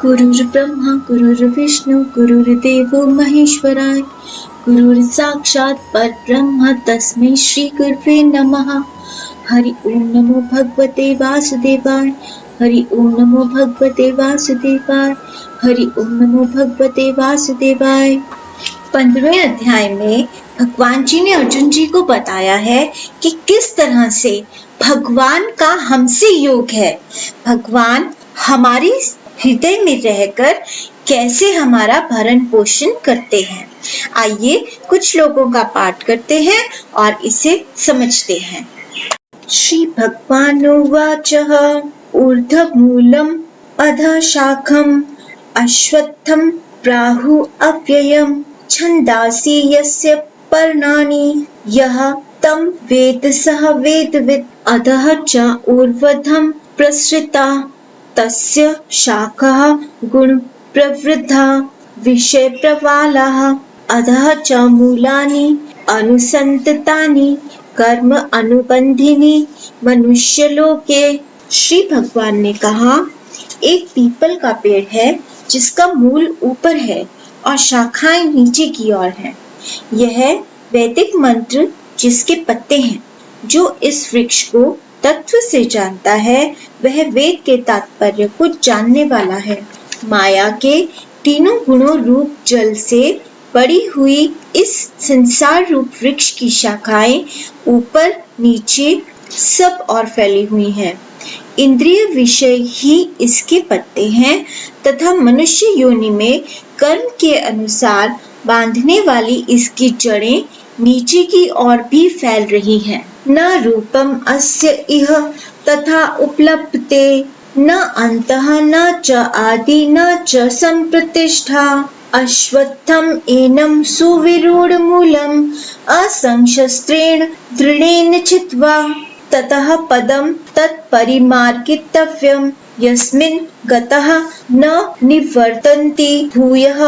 गुरुर्ब्रह्मा गुरुर्विष्णु गुरुर्देवो महेश्वराय गुरुर्साक्षात् परब्रह्म तस्मै श्री गुरुवे नमः। हरि ओम नमो भगवते वासुदेवाय। हरि ओम नमो भगवते वासुदेवाय। हरि ओम नमो भगवते वासुदेवाय। 15वें अध्याय में भगवान जी ने अर्जुन जी को बताया है कि किस तरह से भगवान का हमसे योग है। भगवान हमारी हृदय में रहकर कैसे हमारा भरण पोषण करते हैं। आइए कुछ लोगों का पाठ करते हैं और इसे समझते हैं। श्री भगवानुवाचः ऊर्ध्वमूलम् अधः शाखम् अश्वत्थं प्राहु अव्ययम् छन्दांसि यस्य पर्णानि यः तं वेद सः वेदवित् अधः च ऊर्ध्वं प्रसृता तस्य शाखाः गुण प्रवृद्धा विषय प्रवालाः अधः च मूलानि अनुसंततानि कर्म अनुबंधिनी मनुष्यलोके। श्री भगवान ने कहा, एक पीपल का पेड़ है जिसका मूल ऊपर है और शाखाएं नीचे की ओर हैं। यह वैदिक मंत्र जिसके पत्ते हैं। जो इस वृक्ष को तत्व से जानता है वह वेद के तात्पर्य को जानने वाला है। माया के तीनों गुणों रूप जल से बड़ी हुई इस संसार रूप वृक्ष की शाखाएं ऊपर नीचे सब और फैली हुई हैं। इंद्रिय विषय ही इसके पत्ते हैं तथा मनुष्य योनि में कर्म के अनुसार बांधने वाली इसकी जड़ें नीचे की ओर भी फैल रही हैं। न रूपम अस्य इह तथा उपलभ्यते न अंतः न च आदि न च संप्रतिष्ठा अश्वत्थम एनं सुविरूढ़ मूलम असंशस्त्रेण दृढ़ेन चित्वा ततः पदम तत्परिमार्गितव्यम् यस्मिन् गतः न निवर्तन्ति भूयः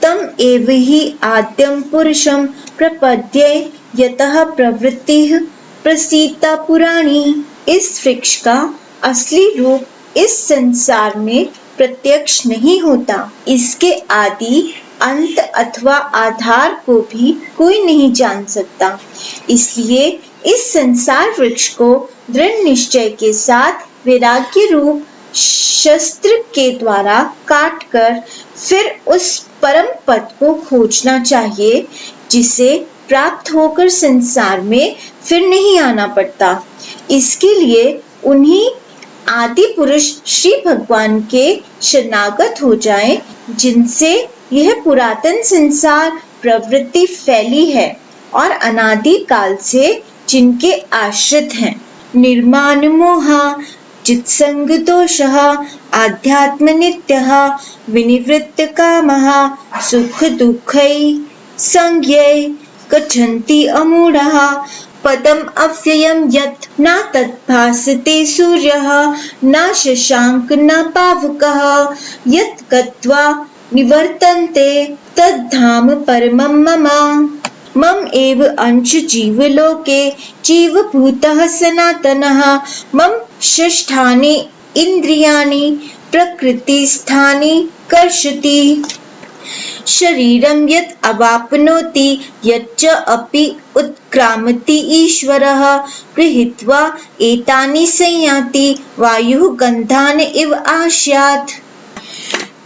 तम एव हि आद्यं पुरुषं प्रपद्ये यतः प्रवृत्तिः प्रसीता पुराणी। इस वृक्ष का असली रूप इस संसार में प्रत्यक्ष नहीं होता। इसके आदि अंत अथवा आधार को भी कोई नहीं जान सकता। इसलिए इस संसार वृक्ष को दृढ़ निश्चय के साथ वैराग्य रूप शस्त्र के द्वारा काटकर फिर उस परम पद को खोजना चाहिए जिसे प्राप्त होकर संसार में फिर नहीं आना पड़ता। इसके लिए उन्हीं आदि पुरुष श्री भगवान के शरणागत हो जाएं, जिनसे यह पुरातन संसार प्रवृत्ति फैली है और अनादि काल से जिनके आश्रित हैं। निर्माण मोहा चित्संग दोषः आध्यात्म नित्यः विनिवृत्त कामः सुख दुःखै संज्ञै गच्छन्ति अमूढः पदम अव्ययम् यत् न तद्भासते सूर्यः न शशांक न पावकः यत् गत्वा निवर्तन्ते तद्धाम परमं मम। मम एव अंश जीवलोके जीवभूतः सनातनः मम षष्ठानि इन्द्रियाणि प्रकृतिस्थानि कर्षति शरीरं यत् अवाप्नोति यच्च अपि उत्क्रामति ईश्वरः गृहीत्वा एतानि संयाति वायुः गन्धान् इव आस्यात्।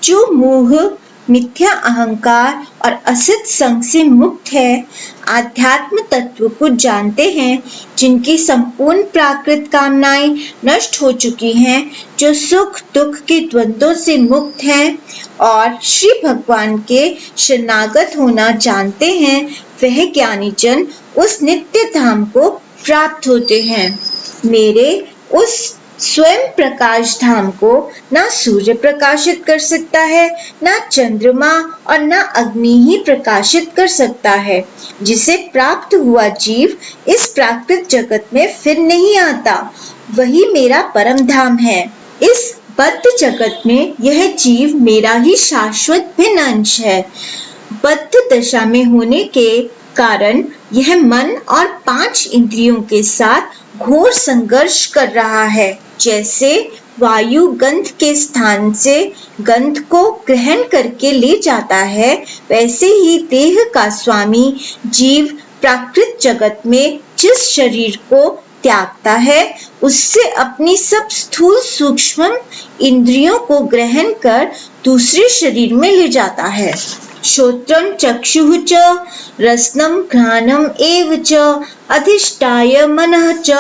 जो मोह मिथ्या अहंकार और असत संग से मुक्त है, आध्यात्म तत्व को जानते हैं, जिनकी संपूर्ण प्राकृत कामनाएं नष्ट हो चुकी हैं, जो सुख दुख के द्वंद्वों से मुक्त हैं और श्री भगवान के शरणागत होना जानते हैं, वह ज्ञानी जन उस नित्य धाम को प्राप्त होते हैं। मेरे उस स्वयं प्रकाश धाम को न सूर्य प्रकाशित कर सकता है, न चंद्रमा और न अग्नि ही प्रकाशित कर सकता है। जिसे प्राप्त हुआ जीव इस प्राकृत जगत में फिर नहीं आता, वही मेरा परम धाम है। इस बद्ध जगत में यह जीव मेरा ही शाश्वत भिन्न अंश है। बद्ध दशा में होने के कारण यह मन और 5 इंद्रियों के साथ घोर संघर्ष कर रहा है। जैसे वायु गंध के स्थान से गंध को ग्रहण करके ले जाता है, वैसे ही देह का स्वामी जीव प्राकृत जगत में जिस शरीर को त्यागता है, उससे अपनी सब स्थूल सूक्ष्म इंद्रियों को ग्रहण कर दूसरे शरीर में ले जाता है। श्रोत्रं चक्षुः च रसनं घ्राणम् एव च अधिष्ठाय मनः च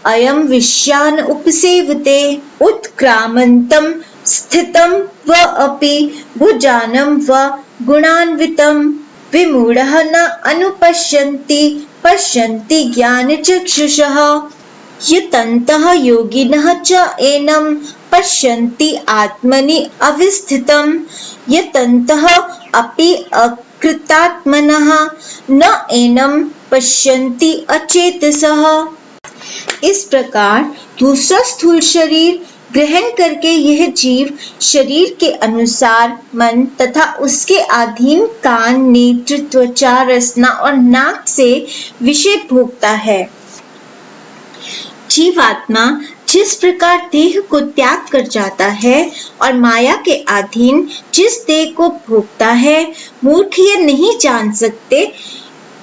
अयं विषयान् उपसेवते। उत्क्रामन्तं स्थितं व अपि भुजानं व गुणान्वितं विमूढः न अनुपश्यन्ति पश्यन्ति ज्ञानचक्षुषः। यतन्तः योगिनः च एनं पश्यन्ति आत्मनि अवस्थितं। यतन्तः अपि अकृतात्मनः न एनं पश्यन्ति अचेतसः। इस प्रकार दूसरा स्थूल शरीर ग्रहण करके यह जीव शरीर के अनुसार मन तथा उसके अधीन कान, नेत्र, त्वचा, रसना और नाक से विषय भोगता है। जीवात्मा जिस प्रकार देह को त्याग कर जाता है और माया के अधीन जिस देह को भोगता है, मूर्ख यह नहीं जान सकते,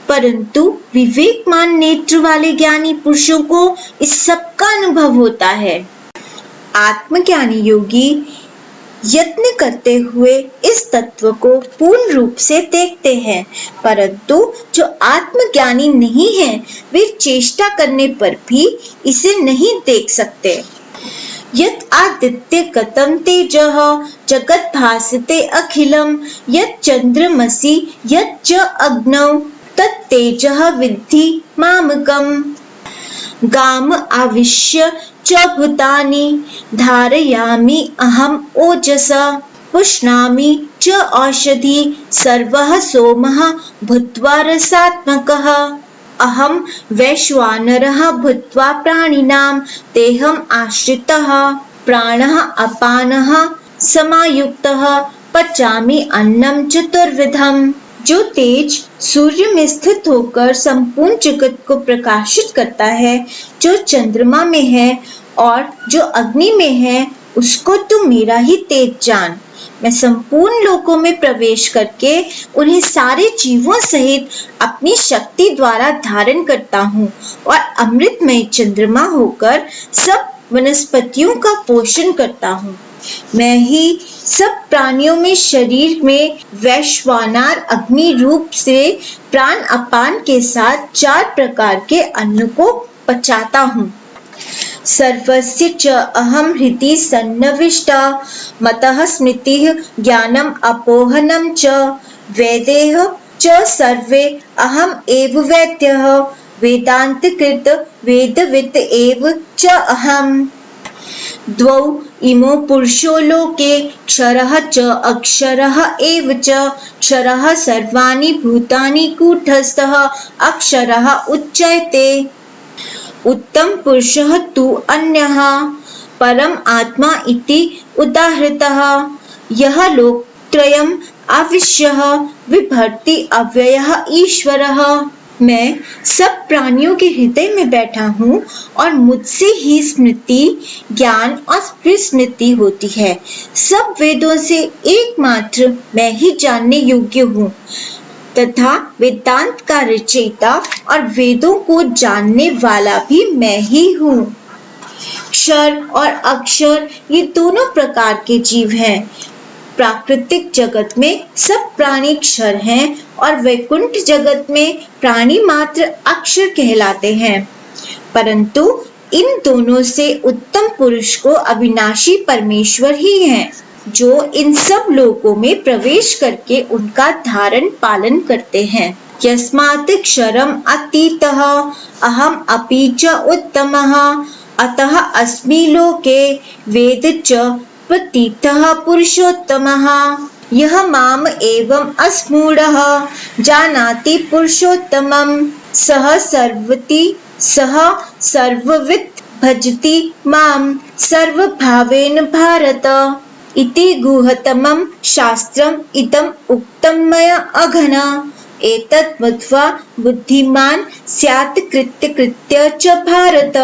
परंतु विवेकमान नेत्र वाले ज्ञानी पुरुषों को इस सब का अनुभव होता है। आत्मज्ञानी योगी यत्न करते हुए इस तत्व को पूर्ण रूप से देखते हैं, परंतु जो आत्मज्ञानी नहीं है वे चेष्टा करने पर भी इसे नहीं देख सकते। यत् आदित्य गतं तेजः जगत् भासते अखिलं, यत् चंद्रमसि यत् च अग्नौ तत् तेजः विद्धि मामकम्। गाम आविश्य च भूतानि धारयामि अहम् ओजसा, पुष्णामि च औषधि सर्वः सोमः भूत्वा रसात्मकः। अहं वैश्वानरः भूत्वा प्राणिनां देहम् आश्रितः, प्राणः अपानः समायुक्तः, पचामि अन्नं चतुर्विधम्। जो तेज सूर्य में स्थित होकर संपूर्ण जगत को प्रकाशित करता है, जो चंद्रमा में है और जो अग्नि में है, उसको तू मेरा ही तेज जान। मैं संपूर्ण लोकों में प्रवेश करके उन्हें सारे जीवों सहित अपनी शक्ति द्वारा धारण करता हूँ और अमृतमय चंद्रमा होकर सब वनस्पतियों का पोषण करता हूँ। मैं ही सब प्राणियों में शरीर में वैश्वानर अग्नि रूप से प्राण अपान के साथ 4 प्रकार के अन्न को पचाता हूँ। सर्वस्य च अहं हृदि सन्निविष्टा, मतः स्मृतिः ज्ञानम् अपोहनं च, वेदैः च सर्वे अहम् एव वेद्यः, वेदान्तकृत वेदवित् एव च अहम्। द्वौ इमो पुरुषो लोके क्षरः च अक्षरः एव च, क्षरः सर्वाणि भूतानि कूटस्थः अक्षरः उच्यते। उत्तम पुरुषः तु अन्यः परम आत्मा इति उदाहृतः, यः लोकत्रयम् आविश्यः बिभर्ति अव्ययः ईश्वरः। मैं सब प्राणियों के हृदय में बैठा हूँ और मुझसे ही स्मृति, ज्ञान और स्मृति होती है। सब वेदों से एकमात्र मैं ही जानने योग्य हूँ तथा वेदांत का रचयिता और वेदों को जानने वाला भी मैं ही हूँ। क्षर और अक्षर ये दोनों प्रकार के जीव हैं। प्राकृतिक जगत में सब प्राणी क्षर हैं और वैकुंठ जगत में प्राणी मात्र अक्षर कहलाते हैं, परंतु इन दोनों से उत्तम पुरुष को अविनाशी परमेश्वर ही है, जो इन सब लोकों में प्रवेश करके उनका धारण पालन करते हैं। यस्मात् क्षरम् अतीतः अहम् अपि च उत्तमः, अतः अस्मि लोके वेद च प्रतीतः पुरुषोत्तमः। यः माम् एवम् अस्मूढः जानाति पुरुषोत्तमं, सः सर्ववित् भजति माम् सर्वभावेन भारत। इति गुह्यतमं शास्त्रम् इदम् उक्तं मया अघना, एतत् मत्वा बुद्धिमान् स्यात् कृत्य च भारत।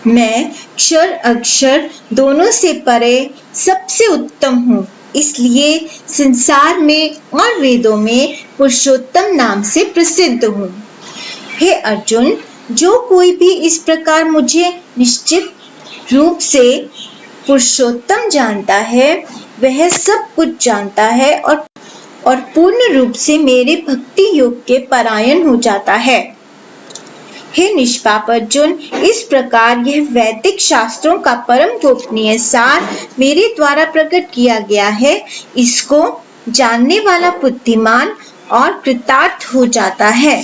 मैं क्षर अक्षर दोनों से परे सबसे उत्तम हूँ, इसलिए संसार में और वेदों में पुरुषोत्तम नाम से प्रसिद्ध हूँ। हे अर्जुन, जो कोई भी इस प्रकार मुझे निश्चित रूप से पुरुषोत्तम जानता है, वह सब कुछ जानता है और पूर्ण रूप से मेरे भक्ति योग के परायण हो जाता है। हे निष्पाप अर्जुन, इस प्रकार यह वैदिक शास्त्रों का परम गोपनीय सार मेरे द्वारा प्रकट किया गया है। इसको जानने वाला बुद्धिमान और कृतार्थ हो जाता है।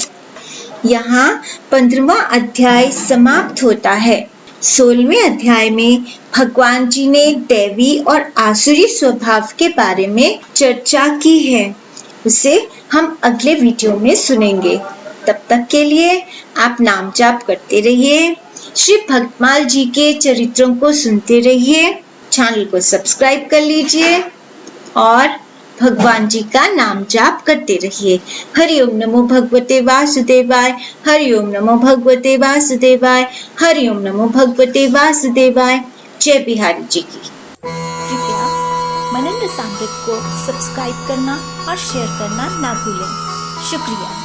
यहाँ 15वां अध्याय समाप्त होता है। 16वें अध्याय में भगवान जी ने दैवी और आसुरी स्वभाव के बारे में चर्चा की है। उसे हम अगले वीडियो में सुनेंगे। तब तक के लिए आप नाम जाप करते रहिए, श्री भक्तमाल जी के चरित्रों को सुनते रहिए, चैनल को सब्सक्राइब कर लीजिए और भगवान जी का नाम जाप करते रहिए। हरि ओम नमो भगवते वासुदेवाय, हरि ओम नमो भगवते वासुदेवाय, हरि ओम नमो भगवते वासुदेवाय। जय बिहारी जी की। कृपया मनन रसामृत को सब्सक्राइब करना और शेयर करना ना भूलें। शुक्रिया।